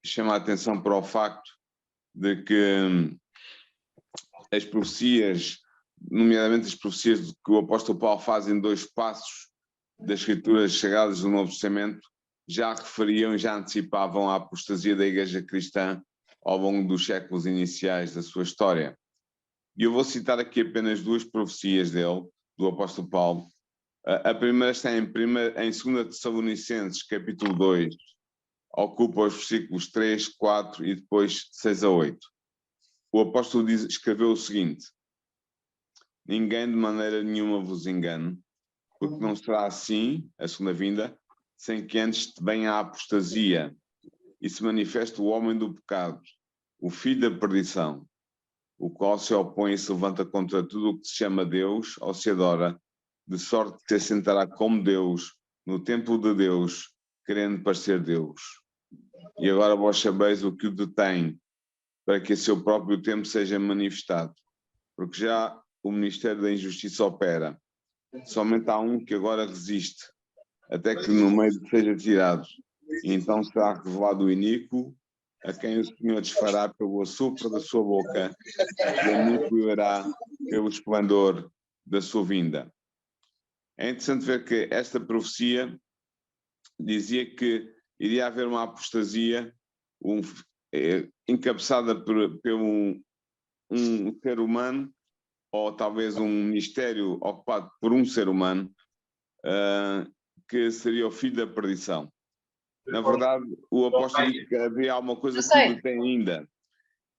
chama a atenção para o facto de que as profecias, nomeadamente as profecias que o apóstolo Paulo faz em 2 passos das Escrituras Sagradas do Novo Testamento, já referiam e já antecipavam a apostasia da Igreja Cristã ao longo dos séculos iniciais da sua história. E eu vou citar aqui apenas 2 profecias dele, do apóstolo Paulo. A primeira está em 2 Tessalonicenses, capítulo 2, ocupa os versículos 3, 4 e depois 6 a 8. O apóstolo escreveu o seguinte: ninguém de maneira nenhuma vos engane, porque não será assim, a segunda vinda, sem que antes venha a apostasia e se manifeste o homem do pecado, o filho da perdição, o qual se opõe e se levanta contra tudo o que se chama Deus ou se adora, de sorte que se assentará como Deus no templo de Deus, querendo parecer Deus. E agora vós sabeis o que o detém, para que a seu próprio tempo seja manifestado, porque já o ministério da injustiça opera. Somente há um que agora resiste, até que no meio seja tirado. E então será revelado o iníquo, a quem o Senhor desfará pelo assopro da sua boca, e aniquilará pelo esplendor da sua vinda. É interessante ver que esta profecia dizia que iria haver uma apostasia encabeçada por um ser humano, ou talvez um ministério ocupado por um ser humano, que seria o filho da perdição. Na verdade, o apóstolo diz que havia alguma coisa que o detém ainda.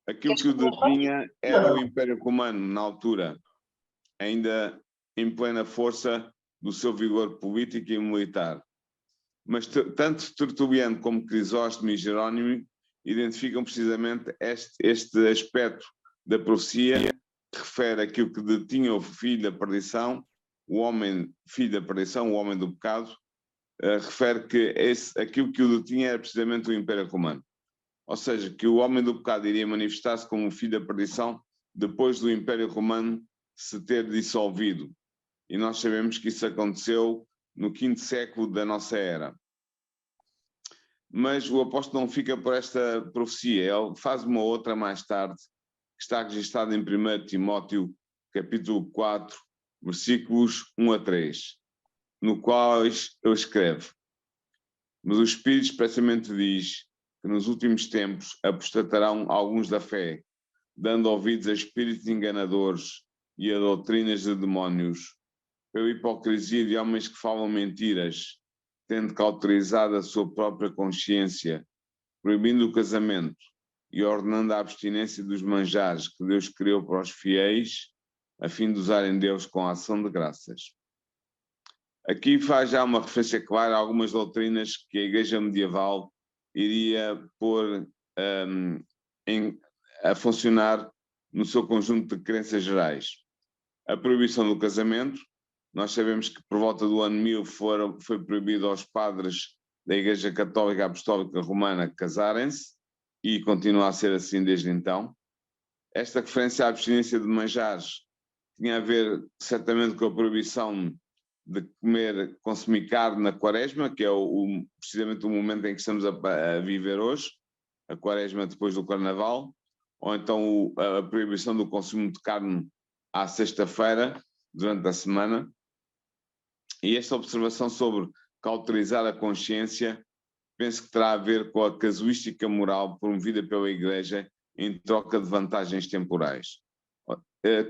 Aquilo que o detinha era o Império Romano, na altura, ainda em plena força do seu vigor político e militar. Mas tanto Tertuliano como Crisóstomo e Jerónimo identificam precisamente este aspecto da profecia, que refere aquilo que detinha o filho da perdição, o homem, filho da perdição, o homem do pecado, refere que aquilo que o detinha era precisamente o Império Romano. Ou seja, que o homem do pecado iria manifestar-se como o filho da perdição depois do Império Romano se ter dissolvido. E nós sabemos que isso aconteceu no 5º século da nossa era. Mas o apóstolo não fica por esta profecia, ele faz uma outra mais tarde, que está registrada em 1 Timóteo, capítulo 4, versículos 1 a 3, no qual ele escreve: mas o Espírito expressamente diz que nos últimos tempos apostatarão alguns da fé, dando ouvidos a espíritos enganadores e a doutrinas de demónios, pela hipocrisia de homens que falam mentiras, tendo cauterizado a sua própria consciência, proibindo o casamento e ordenando a abstinência dos manjares que Deus criou para os fiéis, a fim de usarem Deus com a ação de graças. Aqui faz já uma referência clara a algumas doutrinas que a Igreja medieval iria pôr a funcionar no seu conjunto de crenças gerais. A proibição do casamento. Nós sabemos que por volta do ano 1000 foi proibido aos padres da Igreja Católica Apostólica Romana casarem-se, e continua a ser assim desde então. Esta referência à abstinência de manjares tinha a ver certamente com a proibição de consumir carne na quaresma, que é precisamente o momento em que estamos a viver hoje, a quaresma depois do carnaval, ou então a proibição do consumo de carne à sexta-feira, durante a semana. E esta observação sobre cauterizar a consciência, penso que terá a ver com a casuística moral promovida pela Igreja em troca de vantagens temporais.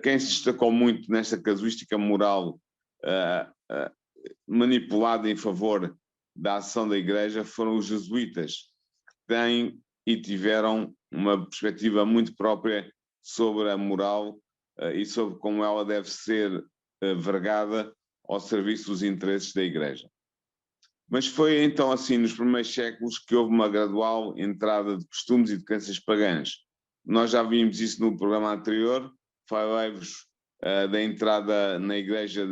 Quem se destacou muito nesta casuística moral manipulada em favor da ação da Igreja foram os jesuítas, que têm e tiveram uma perspectiva muito própria sobre a moral e sobre como ela deve ser vergada ao serviço dos interesses da Igreja. Mas foi então assim, nos primeiros séculos, que houve uma gradual entrada de costumes e de crenças pagãs. Nós já vimos isso no programa anterior, falei-vos da entrada na Igreja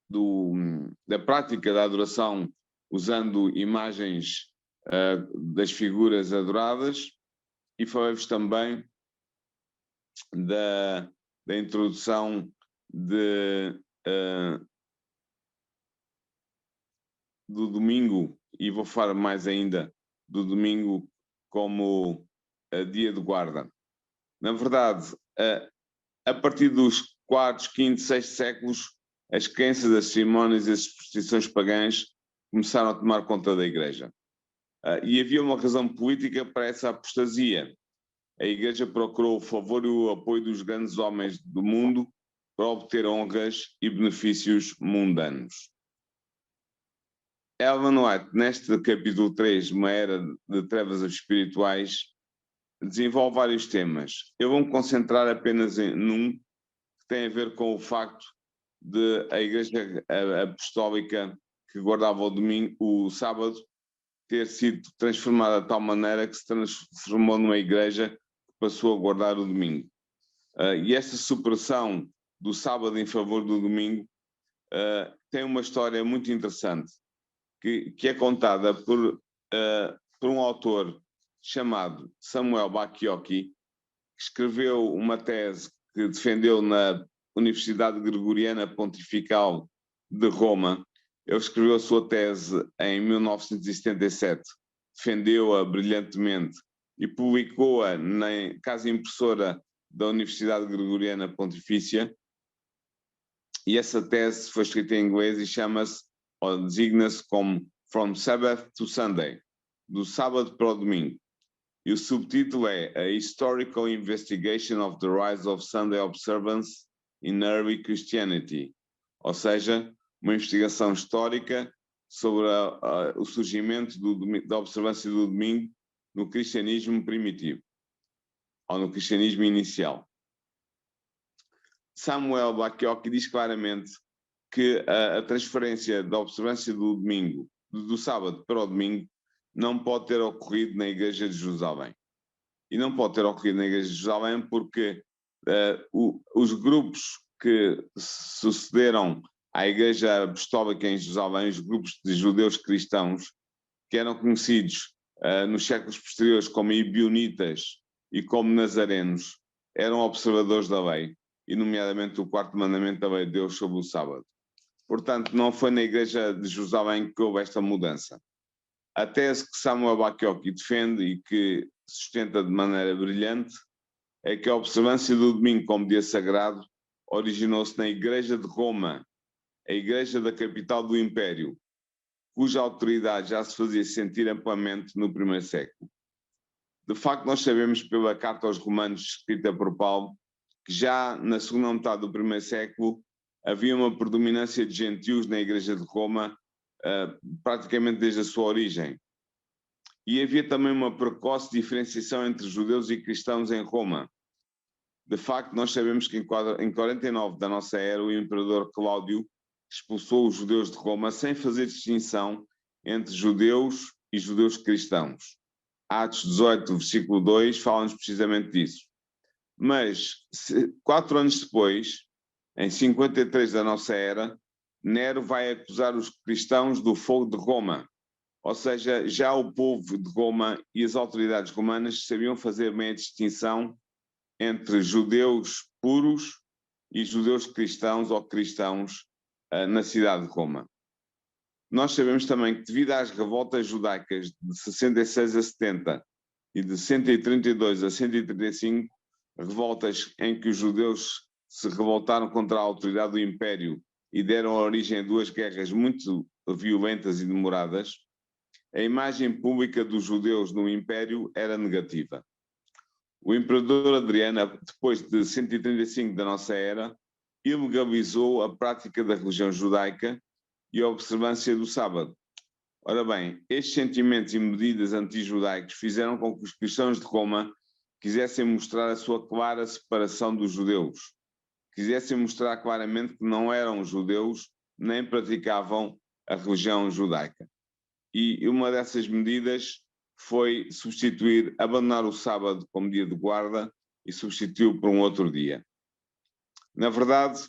da prática da adoração usando imagens das figuras adoradas, e falei-vos também da introdução do domingo, e vou falar mais ainda do domingo como dia de guarda. Na verdade, a partir dos 4º, 5º, 6º séculos, as crenças, as cerimónias e as superstições pagãs começaram a tomar conta da Igreja. E havia uma razão política para essa apostasia. A Igreja procurou o favor e o apoio dos grandes homens do mundo para obter honras e benefícios mundanos. Ellen White, neste capítulo 3, Uma Era de Trevas Espirituais, desenvolve vários temas. Eu vou me concentrar apenas num que tem a ver com o facto de a Igreja Apostólica que guardava o sábado ter sido transformada de tal maneira que se transformou numa igreja que passou a guardar o domingo. E esta supressão do sábado em favor do domingo tem uma história muito interessante que é contada por um autor chamado Samuel Bacchiocchi, que escreveu uma tese que defendeu na Universidade Gregoriana Pontifical de Roma. Ele escreveu a sua tese em 1977, defendeu-a brilhantemente e publicou-a na casa impressora da Universidade Gregoriana Pontifícia. E essa tese foi escrita em inglês e chama-se, ou designa-se como From Sabbath to Sunday, do sábado para o domingo. E o subtítulo é A Historical Investigation of the Rise of Sunday Observance in Early Christianity, ou seja, uma investigação histórica sobre o surgimento da observância do domingo no cristianismo primitivo, ou no cristianismo inicial. Samuel Bacchiocchi diz claramente que a transferência da observância do domingo, do sábado para o domingo, não pode ter ocorrido na Igreja de Jerusalém. E não pode ter ocorrido na Igreja de Jerusalém porque os grupos que sucederam à Igreja Apostólica em Jerusalém, os grupos de judeus cristãos, que eram conhecidos nos séculos posteriores como Ebionitas e como Nazarenos, eram observadores da lei, e nomeadamente o 4º mandamento da lei de Deus sobre o sábado. Portanto, não foi na Igreja de Jerusalém que houve esta mudança. A tese que Samuel Bacchiocchi defende e que sustenta de maneira brilhante é que a observância do domingo como dia sagrado originou-se na Igreja de Roma, a igreja da capital do Império, cuja autoridade já se fazia sentir amplamente no primeiro século. De facto, nós sabemos pela carta aos Romanos escrita por Paulo que já na segunda metade do primeiro século havia uma predominância de gentios na Igreja de Roma, praticamente desde a sua origem. E havia também uma precoce diferenciação entre judeus e cristãos em Roma. De facto, nós sabemos que em 49 da nossa era, o imperador Cláudio expulsou os judeus de Roma sem fazer distinção entre judeus e judeus cristãos. Atos 18, versículo 2, fala-nos precisamente disso. Mas, 4 anos depois, em 53 da nossa era, Nero vai acusar os cristãos do fogo de Roma. Ou seja, já o povo de Roma e as autoridades romanas sabiam fazer bem a distinção entre judeus puros e judeus cristãos ou cristãos na cidade de Roma. Nós sabemos também que devido às revoltas judaicas de 66 a 70 e de 132 a 135, revoltas em que os judeus se revoltaram contra a autoridade do Império e deram origem a 2 guerras muito violentas e demoradas, a imagem pública dos judeus no Império era negativa. O imperador Adriano, depois de 135 da nossa era, ilegalizou a prática da religião judaica e a observância do sábado. Ora bem, estes sentimentos e medidas anti-judaicos fizeram com que os cristãos de Roma quisessem mostrar a sua clara separação dos judeus, quisessem mostrar claramente que não eram judeus nem praticavam a religião judaica. E uma dessas medidas foi abandonar o sábado como dia de guarda e substituiu por um outro dia. Na verdade,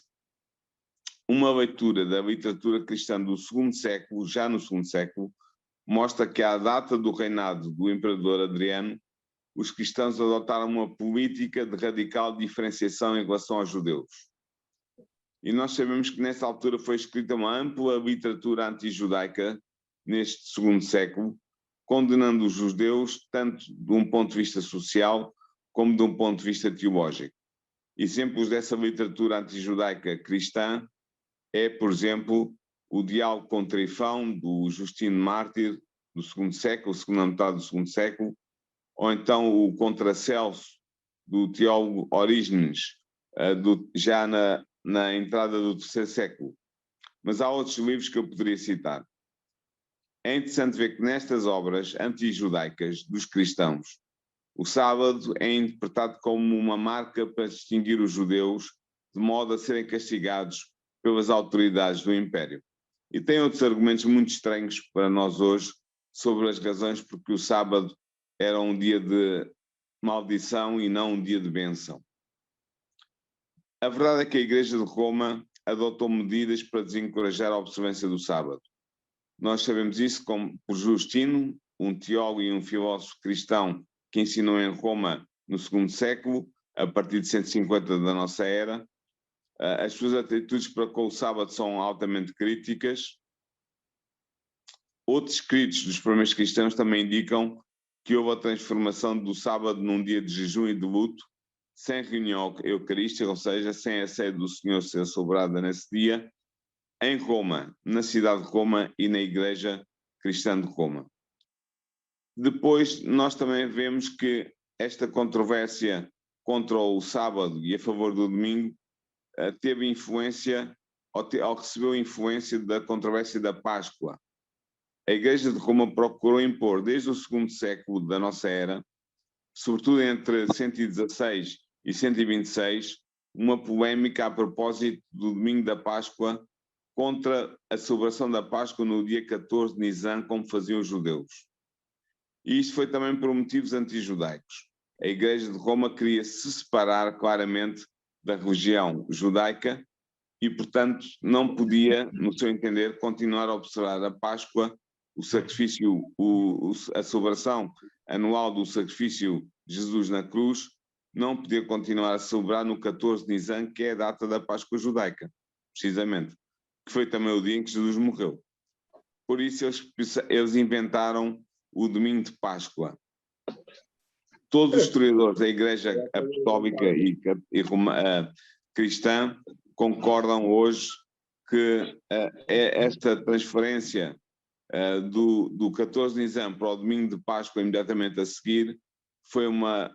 uma leitura da literatura cristã do segundo século, já no segundo século, mostra que à data do reinado do imperador Adriano, os cristãos adotaram uma política de radical diferenciação em relação aos judeus. E nós sabemos que nessa altura foi escrita uma ampla literatura anti-judaica, neste segundo século, condenando os judeus tanto de um ponto de vista social como de um ponto de vista teológico. Exemplos dessa literatura antijudaica cristã é, por exemplo, o Diálogo com Trifão, do Justino Mártir, do segundo século, segunda metade do segundo século, ou então o Contra Celso, do teólogo Orígenes, já na entrada do terceiro século. Mas há outros livros que eu poderia citar. É interessante ver que nestas obras antijudaicas dos cristãos, o sábado é interpretado como uma marca para distinguir os judeus, de modo a serem castigados pelas autoridades do Império. E tem outros argumentos muito estranhos para nós hoje sobre as razões porque o sábado era um dia de maldição e não um dia de bênção. A verdade é que a Igreja de Roma adotou medidas para desencorajar a observância do sábado. Nós sabemos isso por Justino, um teólogo e um filósofo cristão que ensinou em Roma no segundo século, a partir de 150 da nossa era. As suas atitudes para com o sábado são altamente críticas. Outros escritos dos primeiros cristãos também indicam que houve a transformação do sábado num dia de jejum e de luto, sem reunião eucarística, ou seja, sem a ceia do Senhor ser celebrada nesse dia, em Roma, na cidade de Roma e na Igreja Cristã de Roma. Depois, nós também vemos que esta controvérsia contra o sábado e a favor do domingo teve influência, ou recebeu influência da controvérsia da Páscoa. A Igreja de Roma procurou impor, desde o segundo século da nossa era, sobretudo entre 116 e 126, uma polémica a propósito do domingo da Páscoa contra a celebração da Páscoa no dia 14 de Nisan, como faziam os judeus. E isto foi também por motivos antijudaicos. A Igreja de Roma queria se separar claramente da religião judaica e, portanto, não podia, no seu entender, continuar a observar a Páscoa, o sacrifício, a celebração anual do sacrifício de Jesus na cruz, não podia continuar a celebrar no 14 de Nisan, que é a data da Páscoa judaica, precisamente, que foi também o dia em que Jesus morreu. Por isso eles inventaram o domingo de Páscoa. Todos os historiadores da Igreja Apostólica e cristã concordam hoje que esta transferência do 14 de Nisan para o domingo de Páscoa imediatamente a seguir foi uma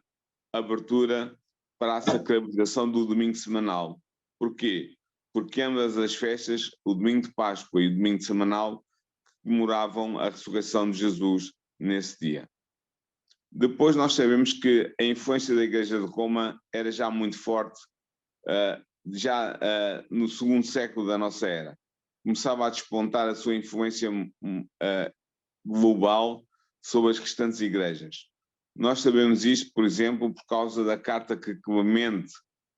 abertura para a sacralização do domingo semanal. Porquê? Porque ambas as festas, o domingo de Páscoa e o domingo semanal, comemoravam a ressurreição de Jesus nesse dia. Depois nós sabemos que a influência da Igreja de Roma era já muito forte, no segundo século da nossa era. Começava a despontar a sua influência global sobre as restantes igrejas. Nós sabemos isto, por exemplo, por causa da carta que Clemente,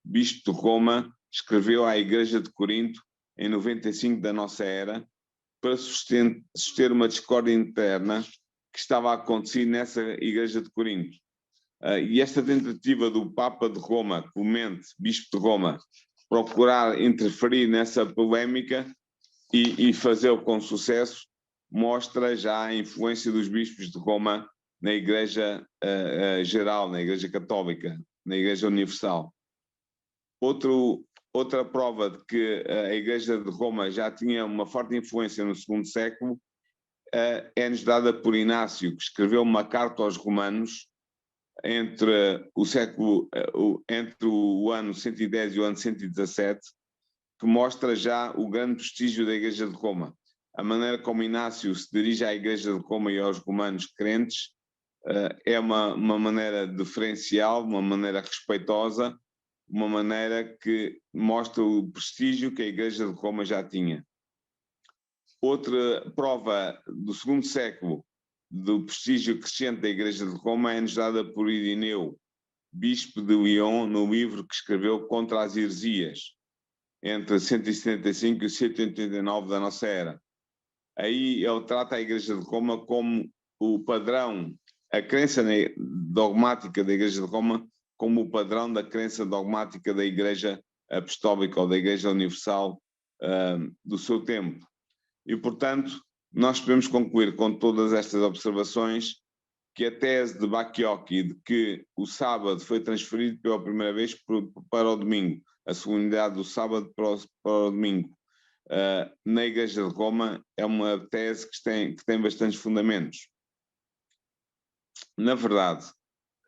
bispo de Roma, escreveu à Igreja de Corinto em 95 da nossa era, para suster uma discórdia interna que estava a acontecer nessa Igreja de Corinto. E esta tentativa do Papa de Roma, Clemente, bispo de Roma, procurar interferir nessa polémica e fazê-lo com sucesso, mostra já a influência dos bispos de Roma na Igreja geral, na Igreja Católica, na Igreja Universal. Outra prova de que a Igreja de Roma já tinha uma forte influência no segundo século é-nos dada por Inácio, que escreveu uma carta aos romanos entre o ano 110 e o ano 117, que mostra já o grande prestígio da Igreja de Roma. A maneira como Inácio se dirige à Igreja de Roma e aos romanos crentes é uma maneira diferencial, uma maneira respeitosa, uma maneira que mostra o prestígio que a Igreja de Roma já tinha. Outra prova do segundo século do prestígio crescente da Igreja de Roma é-nos dada por Irineu, bispo de Lyon, no livro que escreveu contra as heresias, entre 175 e 189 da nossa era. Aí ele trata a Igreja de Roma como o padrão, a crença dogmática da Igreja de Roma como o padrão da crença dogmática da Igreja Apostólica ou da Igreja Universal do seu tempo. E, portanto, nós podemos concluir com todas estas observações que a tese de Bacchiocchi de que o sábado foi transferido pela primeira vez para o domingo, a solenidade do sábado para o domingo, na Igreja de Roma, é uma tese que tem bastantes fundamentos. Na verdade,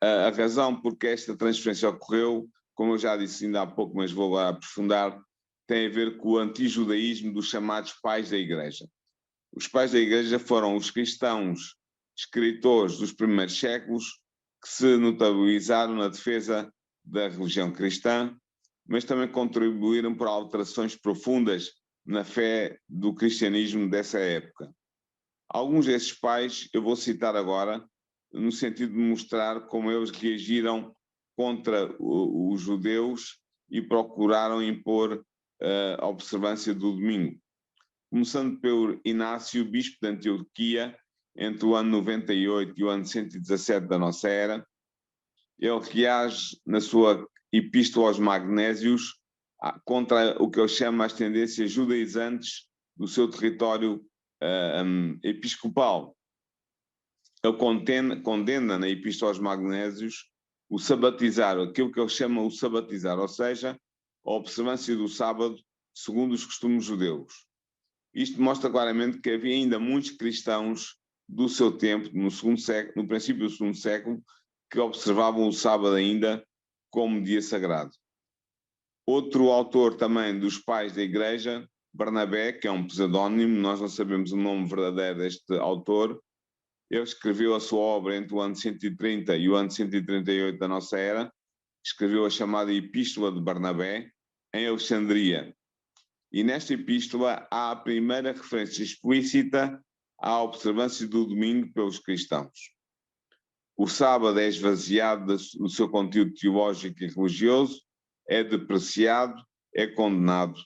a razão por que esta transferência ocorreu, como eu já disse ainda há pouco, mas vou agora aprofundar, tem a ver com o antijudaísmo dos chamados pais da Igreja. Os pais da Igreja foram os cristãos escritores dos primeiros séculos que se notabilizaram na defesa da religião cristã, mas também contribuíram para alterações profundas na fé do cristianismo dessa época. Alguns desses pais eu vou citar agora, no sentido de mostrar como eles reagiram contra os judeus e procuraram impor a observância do domingo. Começando pelo Inácio, bispo de Antioquia, entre o ano 98 e o ano 117 da nossa era. Ele reage na sua Epístola aos Magnésios contra o que ele chama as tendências judaizantes do seu território episcopal. Ele condena na Epístola aos Magnésios o sabatizar, aquilo que ele chama o sabatizar, ou seja, a observância do sábado segundo os costumes judeus. Isto mostra claramente que havia ainda muitos cristãos do seu tempo, no princípio do segundo século, que observavam o sábado ainda como dia sagrado. Outro autor também dos pais da Igreja, Barnabé, que é um pseudónimo, nós não sabemos o nome verdadeiro deste autor, ele escreveu a sua obra entre o ano 130 e o ano 138 da nossa era, escreveu a chamada Epístola de Barnabé, em Alexandria. E nesta epístola há a primeira referência explícita à observância do domingo pelos cristãos. O sábado é esvaziado do seu conteúdo teológico e religioso, é depreciado, é condenado.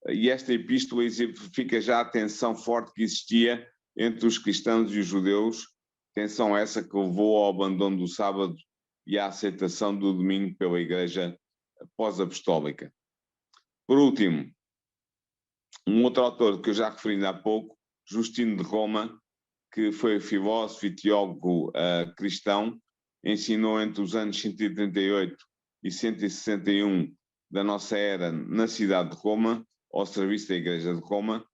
E esta epístola exemplifica já a tensão forte que existia entre os cristãos e os judeus, tensão essa que levou ao abandono do sábado e à aceitação do domingo pela Igreja pós-apostólica. Por último, um outro autor que eu já referi há pouco, Justino de Roma, que foi filósofo e teólogo cristão, ensinou entre os anos 138 e 161 da nossa era na cidade de Roma, ao serviço da Igreja de Roma.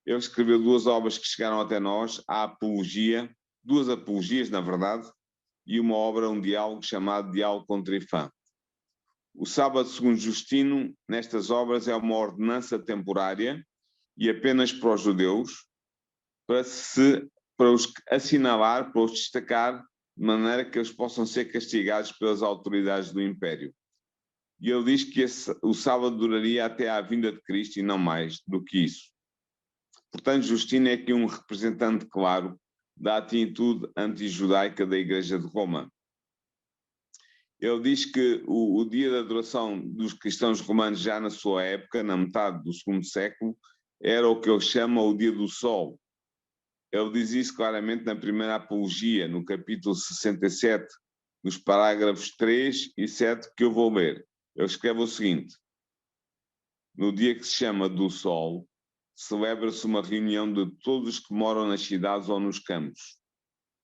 Ele escreveu duas obras que chegaram até nós, a Apologia, duas apologias, na verdade, e uma obra, um diálogo chamado Diálogo com Trifã. O sábado, segundo Justino, nestas obras é uma ordenança temporária e apenas para os judeus, para os assinalar, para os destacar, de maneira que eles possam ser castigados pelas autoridades do Império. E ele diz que o sábado duraria até à vinda de Cristo e não mais do que isso. Portanto, Justino é aqui um representante claro da atitude antijudaica da Igreja de Roma. Ele diz que o dia da adoração dos cristãos romanos, já na sua época, na metade do segundo século, era o que ele chama o dia do sol. Ele diz isso claramente na primeira apologia, no capítulo 67, nos parágrafos 3 e 7, que eu vou ler. Ele escreve o seguinte: no dia que se chama do sol, celebra-se uma reunião de todos os que moram nas cidades ou nos campos.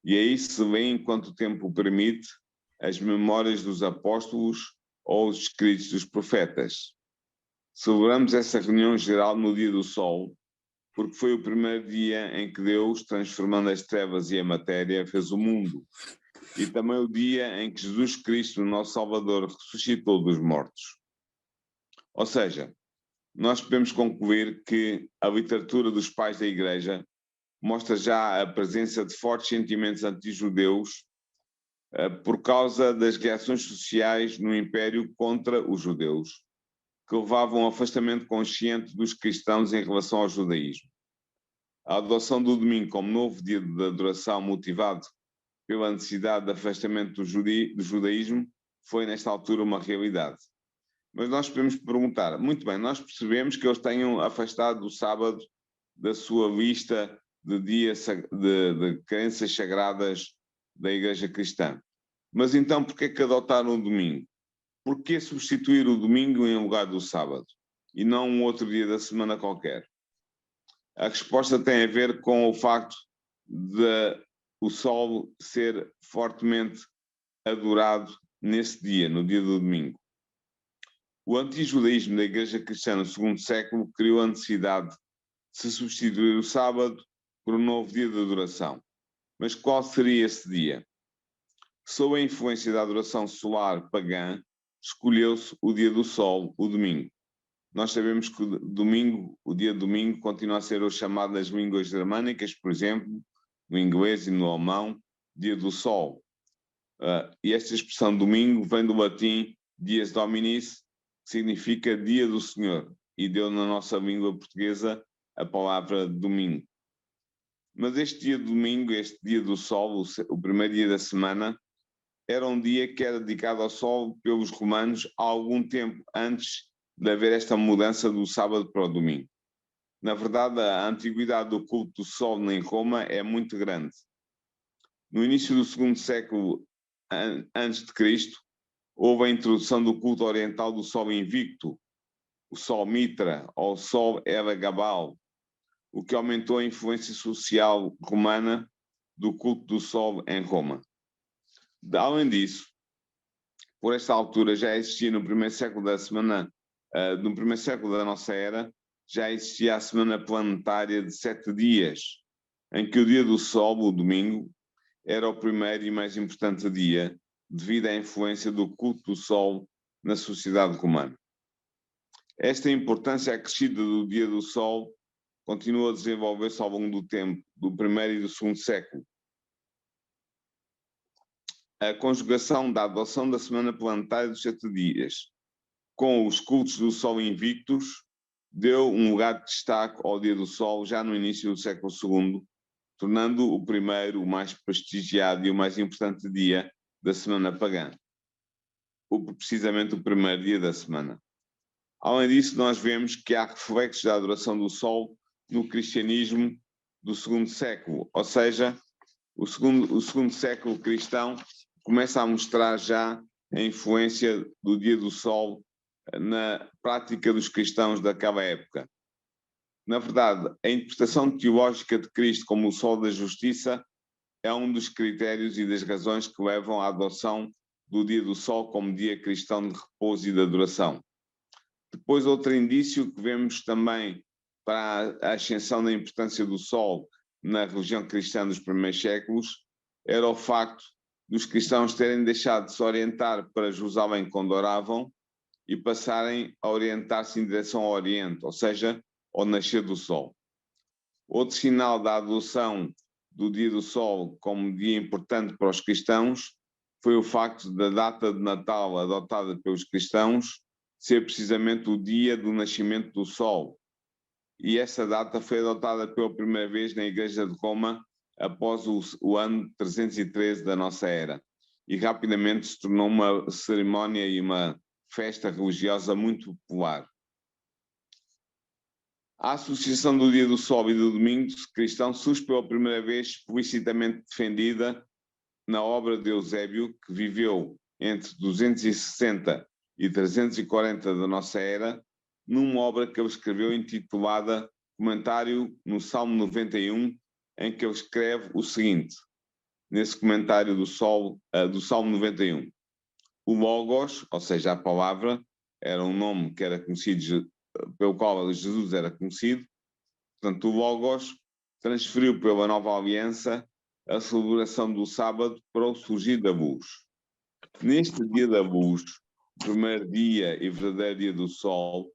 E aí se lê, enquanto o tempo permite, as memórias dos apóstolos ou os escritos dos profetas. Celebramos essa reunião geral no dia do sol, porque foi o primeiro dia em que Deus, transformando as trevas e a matéria, fez o mundo. E também o dia em que Jesus Cristo, nosso Salvador, ressuscitou dos mortos. Ou seja, nós podemos concluir que a literatura dos pais da Igreja mostra já a presença de fortes sentimentos anti-judeus por causa das reações sociais no Império contra os judeus, que levavam ao afastamento consciente dos cristãos em relação ao judaísmo. A adoção do domingo como novo dia de adoração motivado pela necessidade de afastamento do judaísmo foi, nesta altura, uma realidade. Mas nós podemos perguntar, muito bem, nós percebemos que eles tenham afastado o sábado da sua lista de dias de crenças sagradas da Igreja Cristã. Mas então, por que adotaram o domingo? Por que substituir o domingo em lugar do sábado? E não um outro dia da semana qualquer? A resposta tem a ver com o facto de o sol ser fortemente adorado nesse dia, no dia do domingo. O antijudaísmo da Igreja Cristã no segundo século criou a necessidade de se substituir o sábado por um novo dia de adoração. Mas qual seria esse dia? Sob a influência da adoração solar pagã, escolheu-se o dia do sol, o domingo. Nós sabemos que o dia de domingo continua a ser o chamado nas línguas germânicas, por exemplo, no inglês e no alemão, dia do sol. E esta expressão domingo vem do latim dies dominis, que significa dia do Senhor, e deu na nossa língua portuguesa a palavra domingo. Mas este dia de domingo, este dia do sol, o primeiro dia da semana, era um dia que era dedicado ao sol pelos romanos há algum tempo antes de haver esta mudança do sábado para o domingo. Na verdade, a antiguidade do culto do sol em Roma é muito grande. No início do segundo século antes de Cristo, houve a introdução do culto oriental do sol invicto, o sol Mitra ou o sol Elagabal, o que aumentou a influência social romana do culto do sol em Roma. Além disso, por esta altura já existia no primeiro século no primeiro século da nossa era, já existia a semana planetária de 7 dias, em que o dia do sol, o domingo, era o primeiro e mais importante dia, devido à influência do culto do sol na sociedade romana. Esta importância acrescida do dia do sol continua a desenvolver-se ao longo do tempo, do primeiro e do segundo século. A conjugação da adoção da semana planetária dos 7 dias com os cultos do sol invictus deu um lugar de destaque ao dia do sol já no início do século II, tornando o primeiro o mais prestigiado e o mais importante dia da semana pagã, precisamente o primeiro dia da semana. Além disso, nós vemos que há reflexos da adoração do sol no cristianismo do segundo século, ou seja, o segundo século cristão começa a mostrar já a influência do dia do sol na prática dos cristãos daquela época. Na verdade, a interpretação teológica de Cristo como o sol da justiça é um dos critérios e das razões que levam à adoção do dia do sol como dia cristão de repouso e de adoração. Depois, outro indício que vemos também para a ascensão da importância do sol na religião cristã dos primeiros séculos era o facto dos cristãos terem deixado de se orientar para Jerusalém quando oravam e passarem a orientar-se em direção ao Oriente, ou seja, ao nascer do sol. Outro sinal da adoção do dia do sol como dia importante para os cristãos foi o facto da data de Natal adotada pelos cristãos ser precisamente o dia do nascimento do sol. E essa data foi adotada pela primeira vez na Igreja de Roma após o ano 313 da nossa era. E rapidamente se tornou uma cerimónia e uma festa religiosa muito popular. A associação do dia do sol e do domingo cristão surge pela primeira vez explicitamente defendida na obra de Eusébio, que viveu entre 260 e 340 da nossa era, numa obra que ele escreveu intitulada Comentário no Salmo 91, em que ele escreve o seguinte, nesse comentário do Salmo 91. O Logos, ou seja, a palavra, era um nome que era conhecido, pelo qual Jesus era conhecido. Portanto, o Logos transferiu pela nova aliança a celebração do sábado para o surgir da luz. Neste dia da luz, primeiro dia e verdadeiro dia do sol,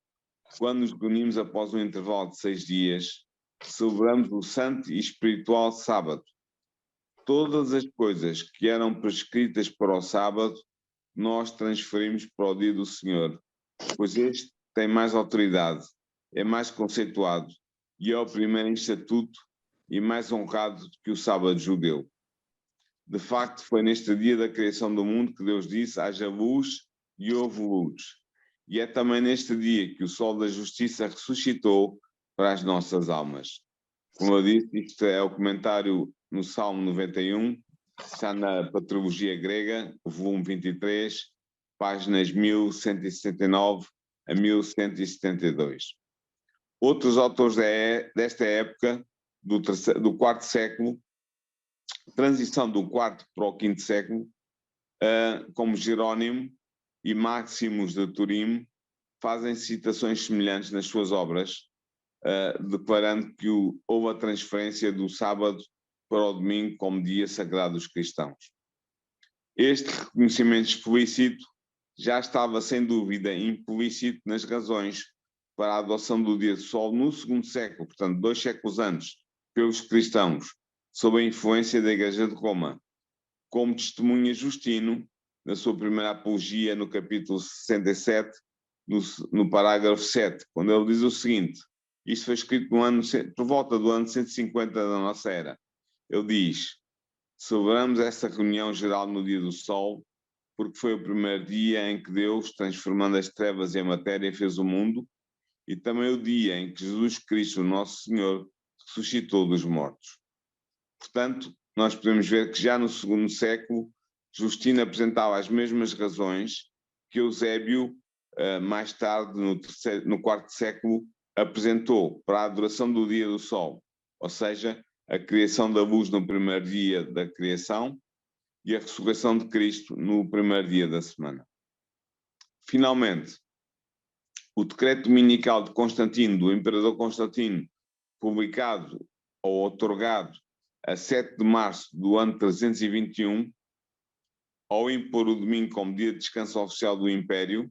quando nos reunimos após um intervalo de 6 dias, celebramos o santo e espiritual sábado. Todas as coisas que eram prescritas para o sábado, nós transferimos para o dia do Senhor, pois este tem mais autoridade, é mais conceituado e é o primeiro em estatuto e mais honrado do que o sábado judeu. De facto, foi neste dia da criação do mundo que Deus disse, haja luz e houve luz. E é também neste dia que o sol da justiça ressuscitou para as nossas almas. Como eu disse, isto é o comentário no Salmo 91, está na Patrologia Grega, volume 23, páginas 1179 a 1172. Outros autores desta época, do quarto século, transição do quarto para o quinto século, como Jerónimo e Máximos de Turim, fazem citações semelhantes nas suas obras, declarando que houve a transferência do sábado para o domingo como dia sagrado dos cristãos. Este reconhecimento explícito já estava, sem dúvida, implícito nas razões para a adoção do dia do sol no segundo século, portanto, 2 séculos antes, pelos cristãos, sob a influência da Igreja de Roma, como testemunha Justino, na sua primeira apologia, no capítulo 67, no parágrafo 7, quando ele diz o seguinte: isto foi escrito por volta do ano 150 da nossa era. Ele diz: celebramos esta reunião geral no dia do sol, porque foi o primeiro dia em que Deus, transformando as trevas em matéria, fez o mundo, e também o dia em que Jesus Cristo, nosso Senhor, ressuscitou dos mortos. Portanto, nós podemos ver que já no segundo século, Justino apresentava as mesmas razões que Eusébio, mais tarde, no quarto século, apresentou para a adoração do dia do sol, ou seja, a criação da luz no primeiro dia da criação e a ressurreição de Cristo no primeiro dia da semana. Finalmente, o decreto dominical de Constantino, do imperador Constantino, publicado ou outorgado a 7 de março do ano 321, ao impor o domingo como dia de descanso oficial do Império,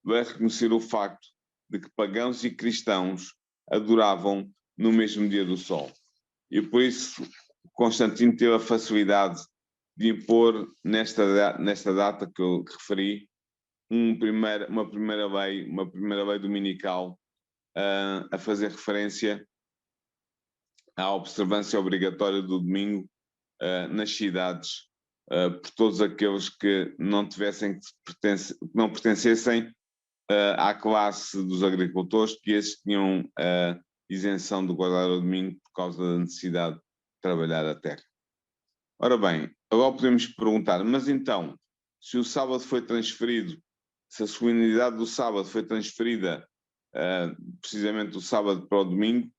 vai reconhecer o facto de que pagãos e cristãos adoravam no mesmo dia do sol. E por isso Constantino teve a facilidade de impor nesta data que eu referi uma primeira lei dominical a fazer referência à observância obrigatória do domingo nas cidades por todos aqueles que não pertencessem à classe dos agricultores, que esses tinham isenção de guardar o domingo por causa da necessidade de trabalhar a terra. Ora bem, agora podemos perguntar, mas então, se o sábado foi transferido, se a solenidade do sábado foi transferida precisamente do sábado para o domingo,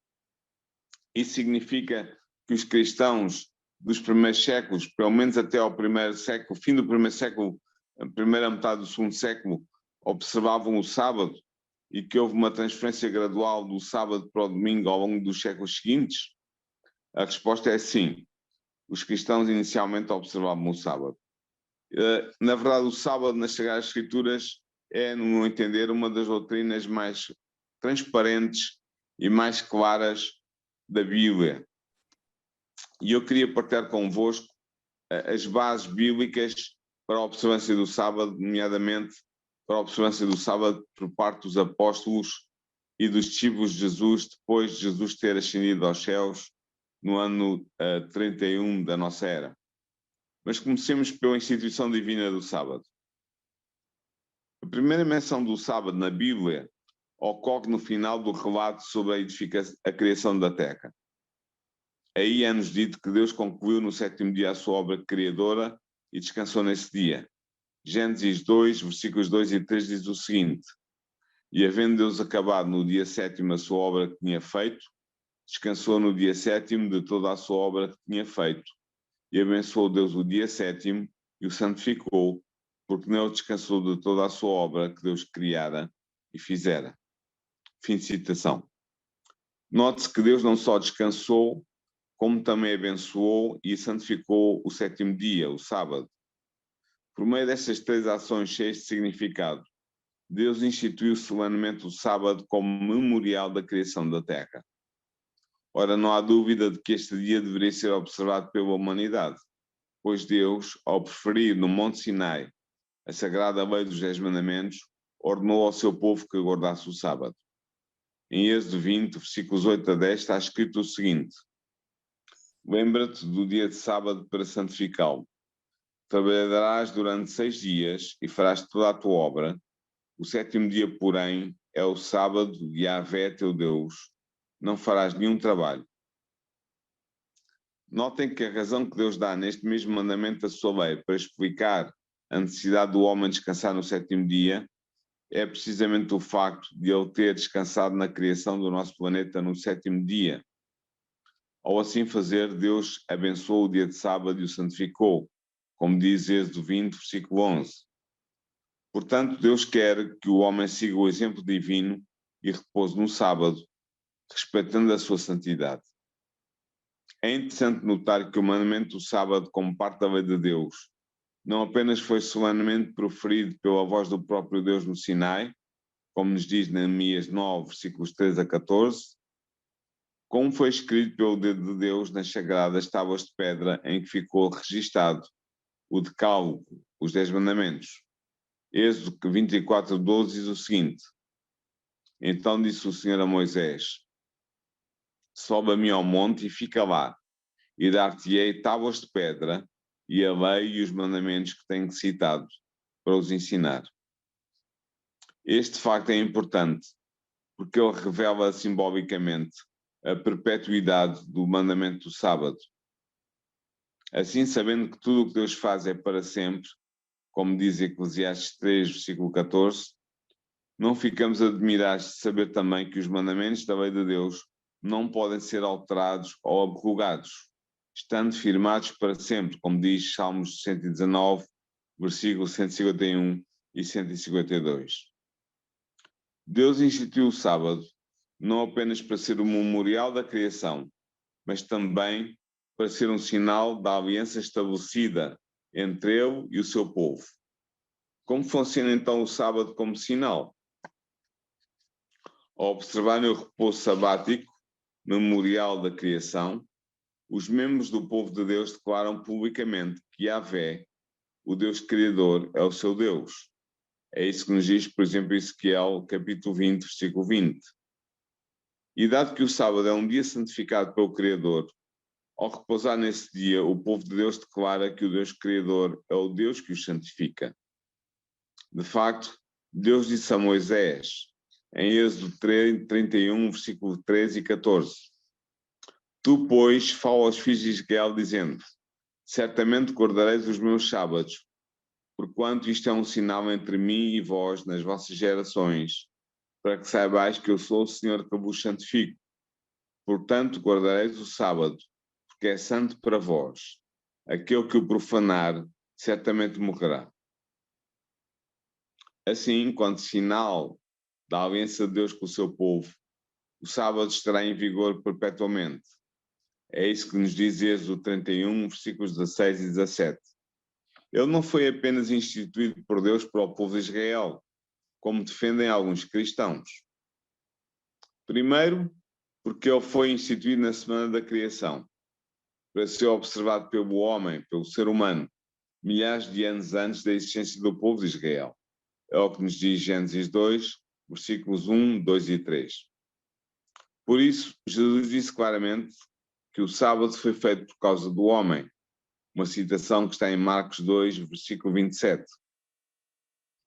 isso significa que os cristãos dos primeiros séculos, pelo menos até ao primeiro século, fim do primeiro século, a primeira metade do segundo século, observavam o sábado e que houve uma transferência gradual do sábado para o domingo ao longo dos séculos seguintes? A resposta é sim. Os cristãos inicialmente observavam o sábado. Na verdade, o sábado nas Sagradas Escrituras é, no meu entender, uma das doutrinas mais transparentes e mais claras da Bíblia. E eu queria partilhar convosco as bases bíblicas para a observância do sábado, nomeadamente para a observância do sábado por parte dos apóstolos e dos discípulos de Jesus, depois de Jesus ter ascendido aos céus no ano 31 da nossa era. Mas comecemos pela instituição divina do sábado. A primeira menção do sábado na Bíblia ocorre no final do relato sobre a criação da terra. Aí é-nos dito que Deus concluiu no sétimo dia a sua obra criadora e descansou nesse dia. Gênesis 2, versículos 2 e 3 diz o seguinte: e havendo Deus acabado no dia sétimo a sua obra que tinha feito, descansou no dia sétimo de toda a sua obra que tinha feito. E abençoou Deus o dia sétimo e o santificou, porque nele descansou de toda a sua obra que Deus criara e fizera. Fim de citação. Note-se que Deus não só descansou, como também abençoou e santificou o sétimo dia, o sábado. Por meio destas três ações cheias de significado, Deus instituiu solenemente o sábado como memorial da criação da terra. Ora, não há dúvida de que este dia deveria ser observado pela humanidade, pois Deus, ao preferir no Monte Sinai a sagrada lei dos 10 mandamentos, ordenou ao seu povo que guardasse o sábado. Em Êxodo 20, versículos 8 a 10, está escrito o seguinte: lembra-te do dia de sábado para santificá-lo. Trabalharás durante 6 dias e farás toda a tua obra. O sétimo dia, porém, é o sábado de Yahvé, teu Deus. Não farás nenhum trabalho. Notem que a razão que Deus dá neste mesmo mandamento da sua lei para explicar a necessidade do homem descansar no sétimo dia é precisamente o facto de ele ter descansado na criação do nosso planeta no 7º dia. Ao assim fazer, Deus abençoou o dia de sábado e o santificou, como diz Êxodo 20, versículo 11. Portanto, Deus quer que o homem siga o exemplo divino e repouse no sábado, respeitando a sua santidade. É interessante notar que o mandamento do sábado, como parte da lei de Deus, não apenas foi solenemente proferido pela voz do próprio Deus no Sinai, como nos diz Neemias 9, versículos 13 a 14, como foi escrito pelo dedo de Deus nas sagradas tábuas de pedra em que ficou registado o decálogo, os 10 mandamentos. Êxodo 24, 12 diz o seguinte: Então disse o Senhor a Moisés: Sobe a mim ao monte e fica lá, e dar-te-ei tábuas de pedra e a lei e os mandamentos que tenho citado, para os ensinar. Este facto é importante, porque ele revela simbolicamente a perpetuidade do mandamento do sábado. Assim, sabendo que tudo o que Deus faz é para sempre, como diz Eclesiastes 3, versículo 14, não ficamos admirados de saber também que os mandamentos da lei de Deus não podem ser alterados ou abrogados, estando firmados para sempre, como diz Salmos 119, versículos 151 e 152. Deus instituiu o sábado não apenas para ser o memorial da criação, mas também para ser um sinal da aliança estabelecida entre ele e o seu povo. Como funciona então o sábado como sinal? Ao observarem o repouso sabático, memorial da criação, os membros do povo de Deus declaram publicamente que Yahvé, o Deus Criador, é o seu Deus. É isso que nos diz, por exemplo, Ezequiel, capítulo 20, versículo 20. E dado que o sábado é um dia santificado pelo Criador, ao repousar nesse dia, o povo de Deus declara que o Deus Criador é o Deus que os santifica. De facto, Deus disse a Moisés, em Êxodo 31, versículo 13 e 14, Tu, pois, fala aos filhos de Israel, dizendo, certamente guardareis os meus sábados, porquanto isto é um sinal entre mim e vós nas vossas gerações, para que saibais que eu sou o Senhor que vos santifico. Portanto, guardareis o sábado, porque é santo para vós. Aquele que o profanar, certamente morrerá. Assim, enquanto sinal da aliança de Deus com o seu povo, o sábado estará em vigor perpetuamente. É isso que nos diz Êxodo 31, versículos 16 e 17. Ele não foi apenas instituído por Deus para o povo de Israel, como defendem alguns cristãos. Primeiro, porque ele foi instituído na semana da criação, para ser observado pelo homem, pelo ser humano, milhares de anos antes da existência do povo de Israel. É o que nos diz Gênesis 2, versículos 1, 2 e 3. Por isso, Jesus disse claramente que o sábado foi feito por causa do homem, uma citação que está em Marcos 2, versículo 27.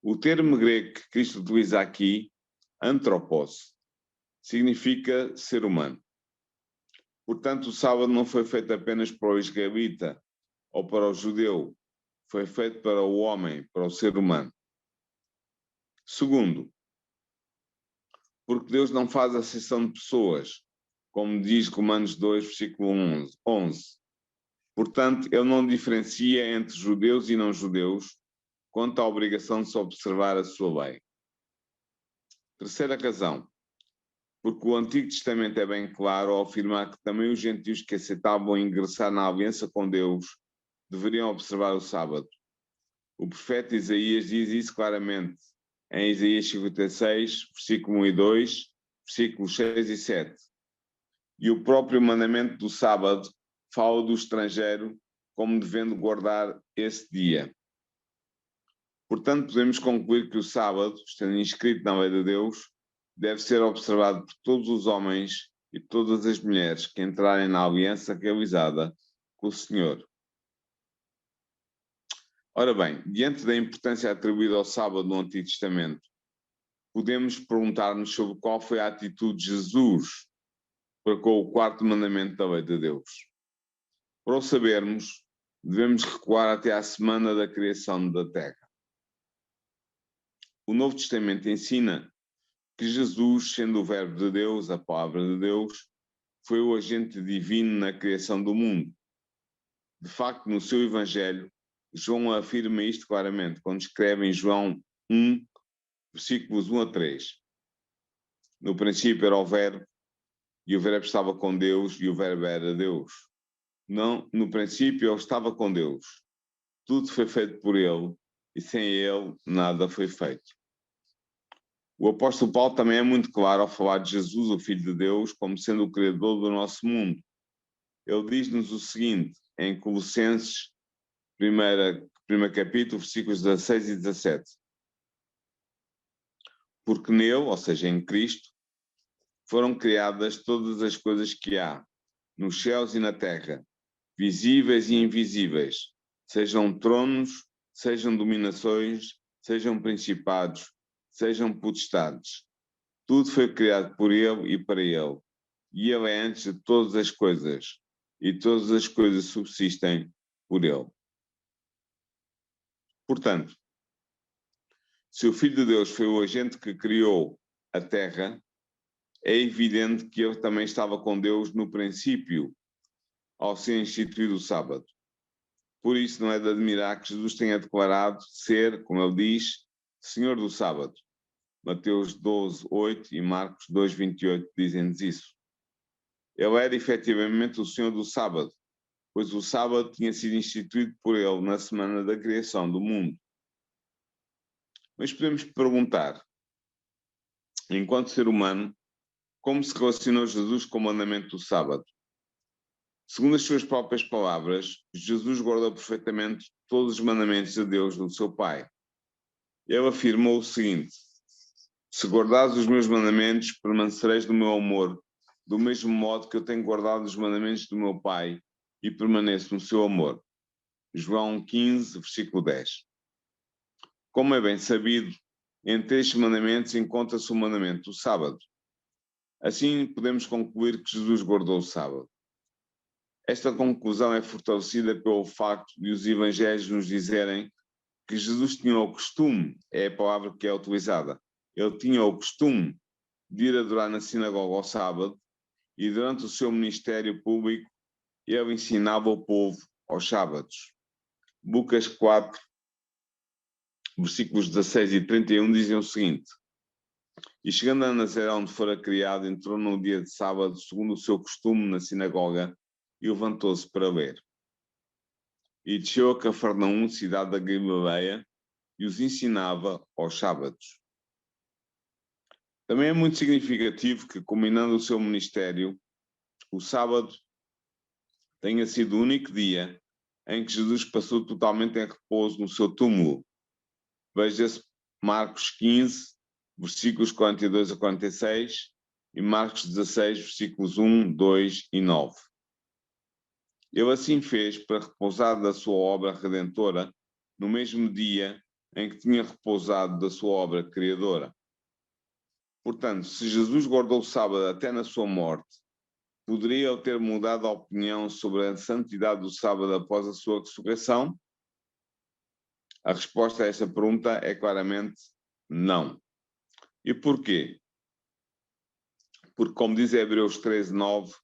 O termo grego que Cristo utiliza aqui, antropos, significa ser humano. Portanto, o sábado não foi feito apenas para o israelita ou para o judeu, foi feito para o homem, para o ser humano. Segundo, porque Deus não faz acepção de pessoas, como diz Romanos 2, versículo 11. Portanto, ele não diferencia entre judeus e não judeus quanto à obrigação de se observar a sua lei. Terceira razão, porque o Antigo Testamento é bem claro ao afirmar que também os gentios que aceitavam ingressar na aliança com Deus deveriam observar o sábado. O profeta Isaías diz isso claramente em Isaías 56, versículo 1 e 2, versículos 6 e 7. E o próprio mandamento do sábado fala do estrangeiro como devendo guardar esse dia. Portanto, podemos concluir que o sábado, estando inscrito na lei de Deus, deve ser observado por todos os homens e todas as mulheres que entrarem na aliança realizada com o Senhor. Ora bem, diante da importância atribuída ao sábado no Antigo Testamento, podemos perguntar-nos sobre qual foi a atitude de Jesus para com o quarto mandamento da lei de Deus. Para o sabermos, devemos recuar até à semana da criação da Terra. O Novo Testamento ensina que Jesus, sendo o Verbo de Deus, a Palavra de Deus, foi o agente divino na criação do mundo. De facto, no seu Evangelho, João afirma isto claramente, quando escreve em João 1, versículos 1 a 3. No princípio era o Verbo, e o Verbo estava com Deus, e o Verbo era Deus. Não, no princípio ele estava com Deus. Tudo foi feito por ele, e sem ele nada foi feito. O apóstolo Paulo também é muito claro ao falar de Jesus, o Filho de Deus, como sendo o Criador do nosso mundo. Ele diz-nos o seguinte, em Colossenses, primeiro capítulo, versículos 16 e 17. Porque nele, ou seja, em Cristo, foram criadas todas as coisas que há, nos céus e na terra, visíveis e invisíveis, sejam tronos, sejam dominações, sejam principados, sejam potestades. Tudo foi criado por ele e para ele. E ele é antes de todas as coisas, e todas as coisas subsistem por ele. Portanto, se o Filho de Deus foi o agente que criou a terra, é evidente que ele também estava com Deus no princípio, ao ser instituído o sábado. Por isso não é de admirar que Jesus tenha declarado ser, como ele diz, Senhor do sábado. Mateus 12, 8 e Marcos 2, 28 dizem-nos isso. Ele era efetivamente o Senhor do sábado, pois o sábado tinha sido instituído por ele na semana da criação do mundo. Mas podemos perguntar, enquanto ser humano, como se relacionou Jesus com o mandamento do sábado? Segundo as suas próprias palavras, Jesus guardou perfeitamente todos os mandamentos de Deus do seu Pai. Ele afirmou o seguinte: se guardares os meus mandamentos, permanecereis no meu amor, do mesmo modo que eu tenho guardado os mandamentos do meu Pai e permaneço no seu amor. João 15, versículo 10. Como é bem sabido, entre estes mandamentos encontra-se o mandamento do sábado. Assim, podemos concluir que Jesus guardou o sábado. Esta conclusão é fortalecida pelo facto de os evangelhos nos dizerem que Jesus tinha o costume, é a palavra que é utilizada, ele tinha o costume de ir adorar na sinagoga ao sábado e durante o seu ministério público ele ensinava o povo aos sábados. Lucas 4, versículos 16 e 31 dizem o seguinte: e chegando a Nazaré onde fora criado, entrou no dia de sábado, segundo o seu costume, na sinagoga, e levantou-se para ler. E desceu a Cafarnaum, cidade da Galileia, e os ensinava aos sábados. Também é muito significativo que, culminando o seu ministério, o sábado tenha sido o único dia em que Jesus passou totalmente em repouso no seu túmulo. Veja-se Marcos 15, versículos 42 a 46 e Marcos 16, versículos 1, 2 e 9. Ele assim fez para repousar da sua obra redentora no mesmo dia em que tinha repousado da sua obra criadora. Portanto, se Jesus guardou o sábado até na sua morte, poderia ele ter mudado a opinião sobre a santidade do sábado após a sua ressurreição? A resposta a esta pergunta é claramente não. E porquê? Porque, como diz Hebreus 13, 9,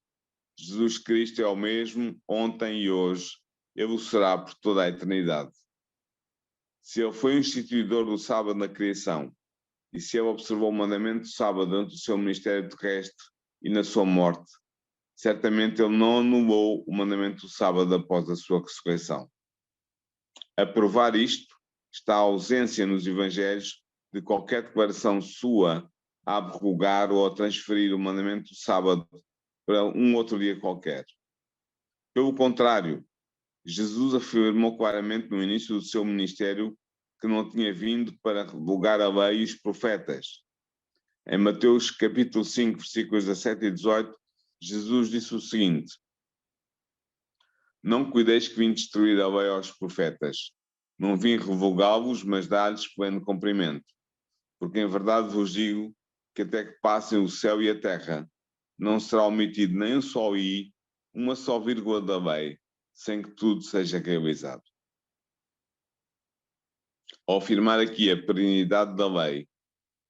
Jesus Cristo é o mesmo ontem e hoje, ele o será por toda a eternidade. Se ele foi o instituidor do sábado na criação, e se ele observou o mandamento do sábado durante o seu ministério terrestre e na sua morte, certamente ele não anulou o mandamento do sábado após a sua ressurreição. A provar isto está a ausência nos evangelhos de qualquer declaração sua a abrogar ou a transferir o mandamento do sábado para um outro dia qualquer. Pelo contrário, Jesus afirmou claramente no início do seu ministério que não tinha vindo para revogar a lei e os profetas. Em Mateus capítulo 5, versículos 17 e 18, Jesus disse o seguinte: não cuideis que vim destruir a lei aos profetas. Não vim revogá-los, mas dar-lhes pleno cumprimento. Porque em verdade vos digo que até que passem o céu e a terra, não será omitido nem um só i, uma só vírgula da lei, sem que tudo seja realizado. Ao afirmar aqui a perenidade da lei,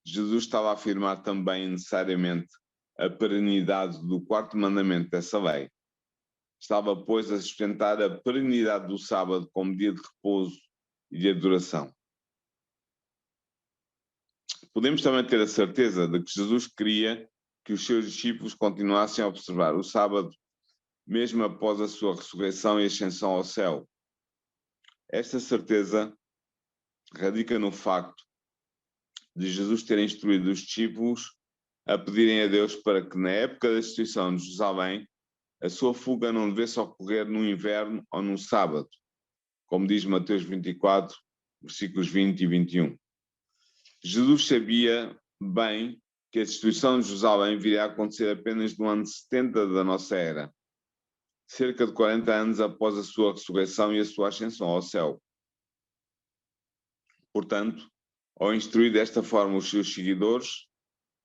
Jesus estava a afirmar também necessariamente a perenidade do quarto mandamento dessa lei. Estava, pois, a sustentar a perenidade do sábado como dia de repouso e de adoração. Podemos também ter a certeza de que Jesus queria que os seus discípulos continuassem a observar o sábado, mesmo após a sua ressurreição e ascensão ao céu. Esta certeza radica no facto de Jesus ter instruído os discípulos a pedirem a Deus para que, na época da destruição de Jerusalém, a sua fuga não devesse ocorrer no inverno ou no sábado, como diz Mateus 24, versículos 20 e 21. Jesus sabia bem que a destruição de Jerusalém viria a acontecer apenas no ano 70 da nossa era, cerca de 40 anos após a sua ressurreição e a sua ascensão ao céu. Portanto, ao instruir desta forma os seus seguidores,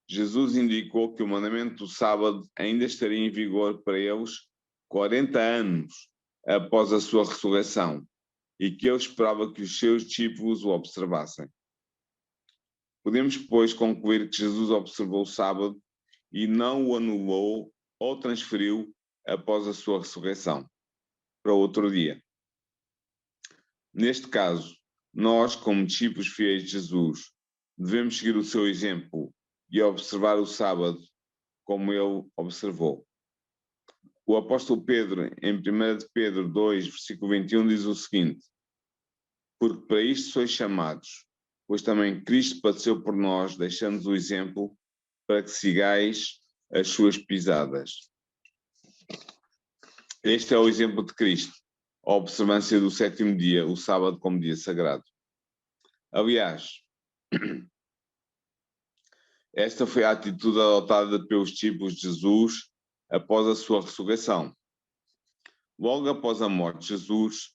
Jesus indicou que o mandamento do sábado ainda estaria em vigor para eles 40 anos após a sua ressurreição e que ele esperava que os seus discípulos o observassem. Podemos, pois, concluir que Jesus observou o sábado e não o anulou ou transferiu após a sua ressurreição para outro dia. Neste caso, nós, como discípulos fiéis de Jesus, devemos seguir o seu exemplo e observar o sábado como ele observou. O apóstolo Pedro, em 1 de Pedro 2, versículo 21, diz o seguinte: porque para isto sois chamados, pois também Cristo padeceu por nós, deixando-nos o exemplo para que sigais as suas pisadas. Este é o exemplo de Cristo, a observância do sétimo dia, o sábado como dia sagrado. Aliás, esta foi a atitude adotada pelos discípulos de Jesus após a sua ressurreição. Logo após a morte de Jesus,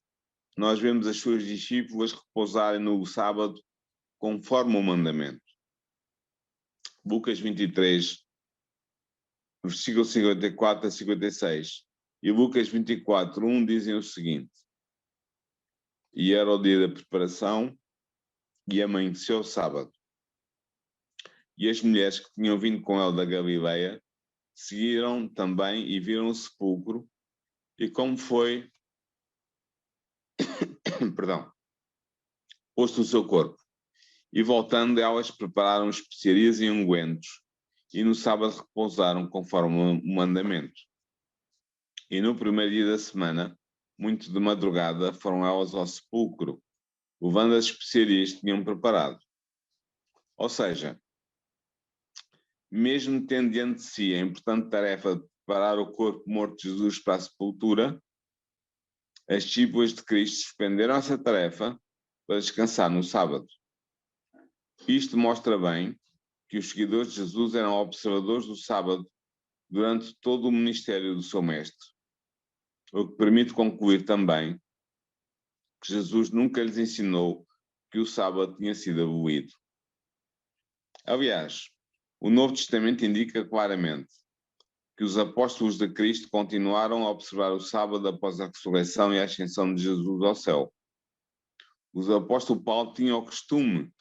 nós vemos as suas discípulas repousarem no sábado conforme o mandamento. Lucas 23, versículo 54 a 56, e Lucas 24, 1 dizem o seguinte: e era o dia da preparação, e amanheceu o sábado. E as mulheres que tinham vindo com ele da Galileia seguiram também e viram o sepulcro, e como foi posto o seu corpo. E voltando, elas prepararam especiarias e ungüentos, e no sábado repousaram conforme o mandamento. E no primeiro dia da semana, muito de madrugada, foram elas ao sepulcro, levando as especiarias que tinham preparado. Ou seja, mesmo tendo diante de si a importante tarefa de preparar o corpo morto de Jesus para a sepultura, as discípulas de Cristo suspenderam essa tarefa para descansar no sábado. Isto mostra bem que os seguidores de Jesus eram observadores do sábado durante todo o ministério do seu mestre, o que permite concluir também que Jesus nunca lhes ensinou que o sábado tinha sido abolido. Aliás, o Novo Testamento indica claramente que os apóstolos de Cristo continuaram a observar o sábado após a ressurreição e a ascensão de Jesus ao céu. O apóstolo Paulo tinha o costume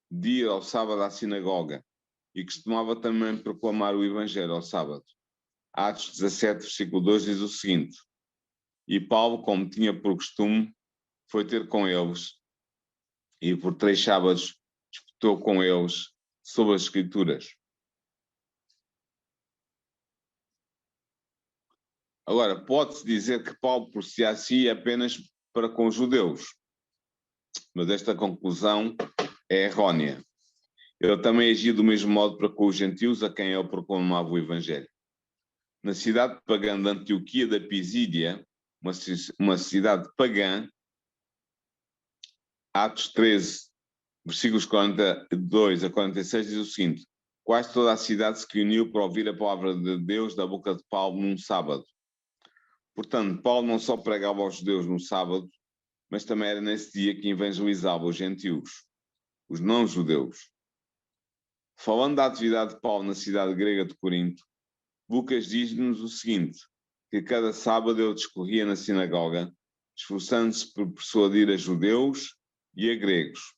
de ir ao sábado à sinagoga e costumava também proclamar o Evangelho ao sábado. Atos 17, versículo 2 diz o seguinte: e Paulo, como tinha por costume, foi ter com eles e por 3 sábados disputou com eles sobre as Escrituras. Agora, pode-se dizer que Paulo por si a si apenas para com os judeus, mas esta conclusão é errônea. Ele também agia do mesmo modo para com os gentios a quem ele proclamava o Evangelho. Na cidade pagã de Antioquia da Pisídia, uma cidade pagã, Atos 13, versículos 42 a 46, diz o seguinte: quase toda a cidade se reuniu para ouvir a palavra de Deus da boca de Paulo num sábado. Portanto, Paulo não só pregava aos judeus no sábado, mas também era nesse dia que evangelizava os gentios, os não-judeus. Falando da atividade de Paulo na cidade grega de Corinto, Lucas diz-nos o seguinte, que cada sábado ele discorria na sinagoga, esforçando-se por persuadir a judeus e a gregos.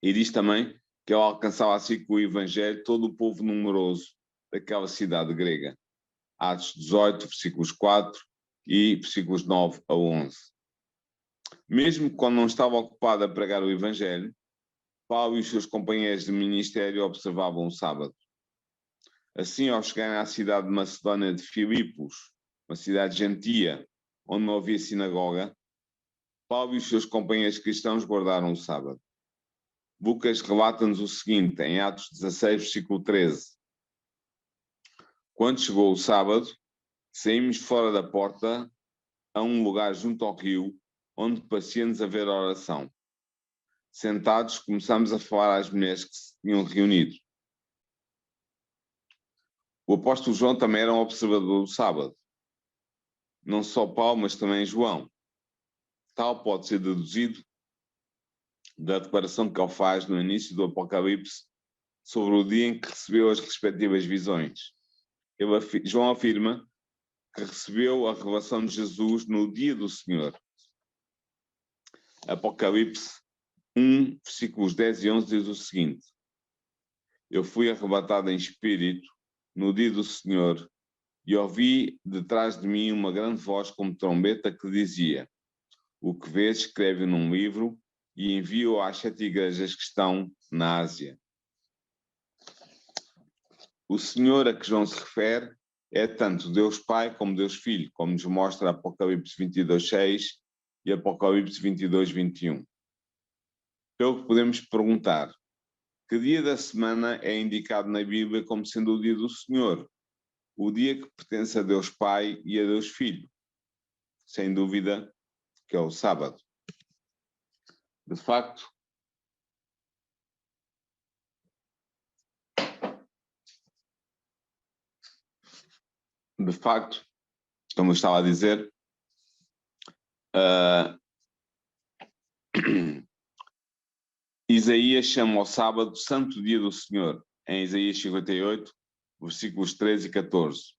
E diz também que ele alcançava assim com o Evangelho todo o povo numeroso daquela cidade grega. Atos 18, versículos 4 e versículos 9 a 11. Mesmo quando não estava ocupado a pregar o Evangelho, Paulo e os seus companheiros de ministério observavam o sábado. Assim, ao chegarem à cidade de Macedónia de Filipos, uma cidade gentia, onde não havia sinagoga, Paulo e os seus companheiros cristãos guardaram o sábado. Lucas relata-nos o seguinte, em Atos 16, versículo 13. Quando chegou o sábado, saímos fora da porta a um lugar junto ao rio, onde parecia-nos haver oração. Sentados, começamos a falar às mulheres que se tinham reunido. O apóstolo João também era um observador do sábado. Não só Paulo, mas também João. Tal pode ser deduzido da declaração que ele faz no início do Apocalipse sobre o dia em que recebeu as respectivas visões. João afirma que recebeu a revelação de Jesus no dia do Senhor. Apocalipse 1, versículos 10 e 11 diz o seguinte: Eu fui arrebatado em espírito no dia do Senhor e ouvi detrás de mim uma grande voz como trombeta que dizia: O que vês, escreve num livro e envia-o às 7 igrejas que estão na Ásia. O Senhor a que João se refere é tanto Deus Pai como Deus Filho, como nos mostra Apocalipse 22, 6 e Apocalipse 22, 21. Pelo que podemos perguntar, que dia da semana é indicado na Bíblia como sendo o dia do Senhor? O dia que pertence a Deus Pai e a Deus Filho? Sem dúvida que é o sábado. De facto, como eu estava a dizer, Isaías chama o sábado Santo Dia do Senhor, em Isaías 58, versículos 13 e 14.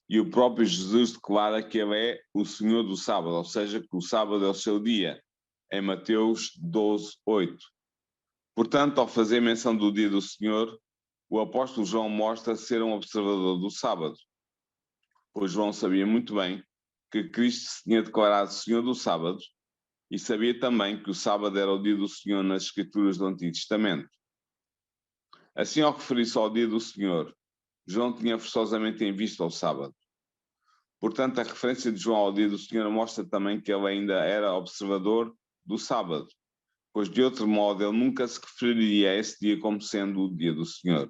E o próprio Jesus declara que ele é o Senhor do sábado, ou seja, que o sábado é o seu dia, em Mateus 12, 8. Portanto, ao fazer menção do dia do Senhor, o apóstolo João mostra ser um observador do sábado, pois João sabia muito bem que Cristo se tinha declarado Senhor do sábado e sabia também que o sábado era o dia do Senhor nas Escrituras do Antigo Testamento. Assim, ao referir-se ao dia do Senhor, João tinha forçosamente em vista o sábado. Portanto, a referência de João ao dia do Senhor mostra também que ele ainda era observador do sábado, pois de outro modo ele nunca se referiria a esse dia como sendo o dia do Senhor.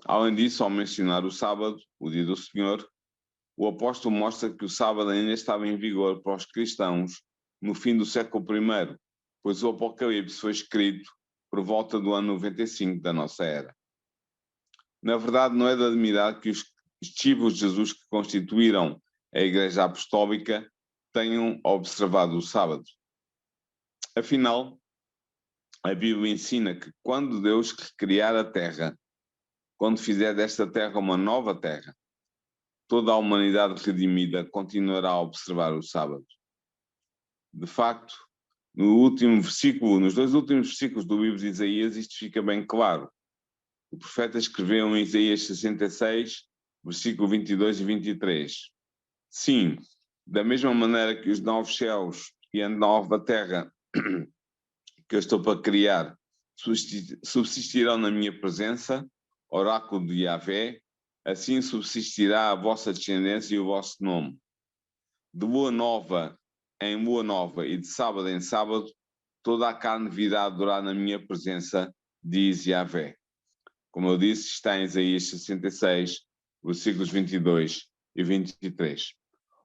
Além disso, ao mencionar o sábado, o dia do Senhor, o apóstolo mostra que o sábado ainda estava em vigor para os cristãos no fim do século I, pois o Apocalipse foi escrito por volta do ano 95 da nossa era. Na verdade, não é de admirar que os discípulos de Jesus que constituíram a Igreja Apostólica tenham observado o sábado. Afinal, a Bíblia ensina que quando Deus recriar a Terra, quando fizer desta Terra uma nova Terra, toda a humanidade redimida continuará a observar o sábado. De facto, nos dois últimos versículos do livro de Isaías, isto fica bem claro. O profeta escreveu em Isaías 66, versículo 22 e 23. Sim, da mesma maneira que os novos céus e a nova terra que eu estou para criar subsistirão na minha presença, oráculo de Yahvé, assim subsistirá a vossa descendência e o vosso nome. De lua nova em lua nova e de sábado em sábado, toda a carne virá adorar na minha presença, diz Yahvé. Como eu disse, está em Isaías 66, versículos 22 e 23.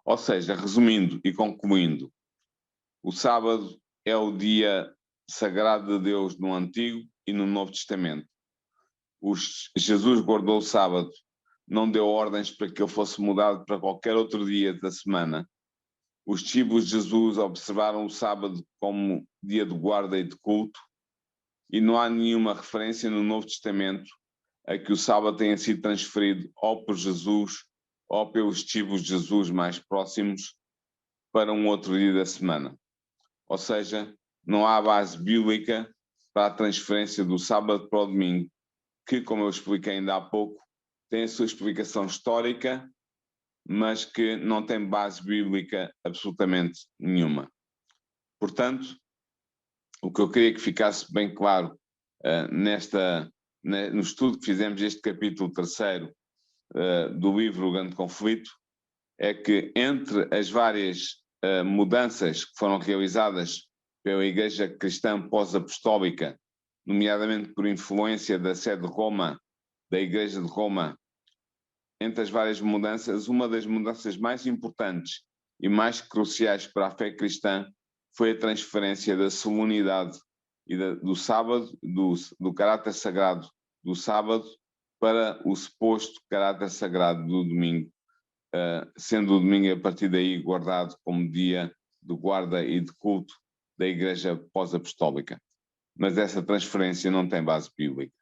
Ou seja, resumindo e concluindo, o sábado é o dia sagrado de Deus no Antigo e no Novo Testamento. Jesus guardou o sábado, não deu ordens para que ele fosse mudado para qualquer outro dia da semana. Os discípulos de Jesus observaram o sábado como dia de guarda e de culto, e não há nenhuma referência no Novo Testamento a que o sábado tenha sido transferido ou por Jesus ou pelos discípulos de Jesus mais próximos para um outro dia da semana. Ou seja, não há base bíblica para a transferência do sábado para o domingo, que, como eu expliquei ainda há pouco, tem a sua explicação histórica, mas que não tem base bíblica absolutamente nenhuma. Portanto, o que eu queria que ficasse bem claro no estudo que fizemos deste capítulo 3º do livro O Grande Conflito, é que entre as várias mudanças que foram realizadas pela Igreja Cristã Pós-Apostólica, nomeadamente por influência da sede de Roma, da Igreja de Roma, entre as várias mudanças, uma das mudanças mais importantes e mais cruciais para a fé cristã foi a transferência da solenidade e do sábado, do caráter sagrado do sábado, para o suposto caráter sagrado do domingo, sendo o domingo a partir daí guardado como dia de guarda e de culto da Igreja Pós-Apostólica. Mas essa transferência não tem base bíblica.